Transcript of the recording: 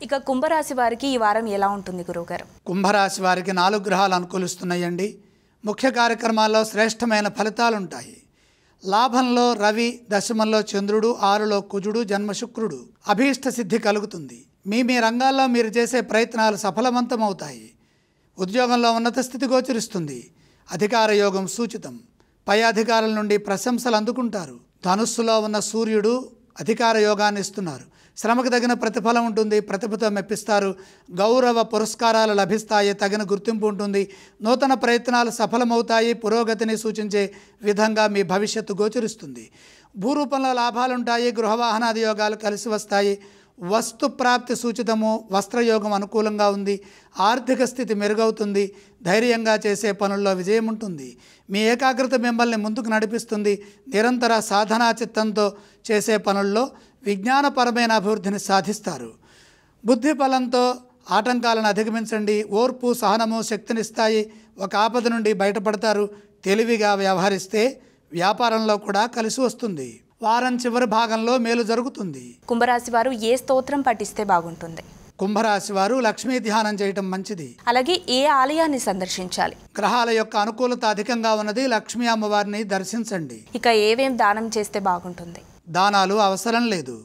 ఇక కుంభరాశి వారికి ఈ వారం ఎలా ఉంటుంది గురువుగారు? కుంభరాశి వారికి 4 గ్రహాలు అనుకూలిస్తున్నాయండి. ముఖ్య కార్యక్రమాల్లో శ్రేష్టమైన ఫలితాలుంటాయి. లాభంలో రవి, దశమంలో చంద్రుడు, 6లో కుజుడు, జన్మ శుక్రుడు. అభీష్ట సిద్ధి కలుగుతుంది. మీ రంగాల్లో మీరు చేసే ప్రయత్నాలు సఫలవంతమవుతాయి. ఉద్యోగంలో ఉన్నత స్థితి గోచరిస్తుంది. అధికార యోగం సూచితం. పై అధికారుల నుండి ప్రశంసలు అందుకుంటారు. ధనుస్సులో ఉన్న సూర్యుడు అధికార యోగాన్ని ఇస్తున్నారు. శ్రమకు తగిన ప్రతిఫలం ఉంటుంది. ప్రతిభతో మెప్పిస్తారు. గౌరవ పురస్కారాలు లభిస్తాయి. తగిన గుర్తింపు ఉంటుంది. నూతన ప్రయత్నాలు సఫలమవుతాయి. పురోగతిని సూచించే విధంగా మీ భవిష్యత్తు గోచరిస్తుంది. భూరూపంలో లాభాలుంటాయి. గృహవాహనాది యోగాలు కలిసి వస్తాయి. వస్తు ప్రాప్తి సూచితము. వస్త్రయోగం అనుకూలంగా ఉంది. ఆర్థిక స్థితి మెరుగవుతుంది. ధైర్యంగా చేసే పనుల్లో విజయం ఉంటుంది. మీ ఏకాగ్రత మిమ్మల్ని ముందుకు నడిపిస్తుంది. నిరంతర సాధనా చిత్తంతో చేసే పనుల్లో విజ్ఞానపరమైన అభివృద్ధిని సాధిస్తారు. బుద్ధి బలంతో ఆటంకాలను అధిగమించండి. ఓర్పు, సహనము శక్తినిస్తాయి. ఒక ఆపద నుండి బయటపడతారు. తెలివిగా వ్యవహరిస్తే వ్యాపారంలో కూడా కలిసి వస్తుంది. వారం చివరి భాగంలో మేలు జరుగుతుంది. కుంభరాశి వారు ఏ స్తోత్రం పఠిస్తే బాగుంటుంది? కుంభరాశి వారు లక్ష్మీ ధ్యానం చేయటం మంచిది. అలాగే ఏ ఆలయాన్ని సందర్శించాలి? గ్రహాల యొక్క అనుకూలత అధికంగా ఉన్నది. లక్ష్మీ అమ్మవారిని దర్శించండి. ఇక ఏవేం దానం చేస్తే బాగుంటుంది? దానాలు అవసరం లేదు.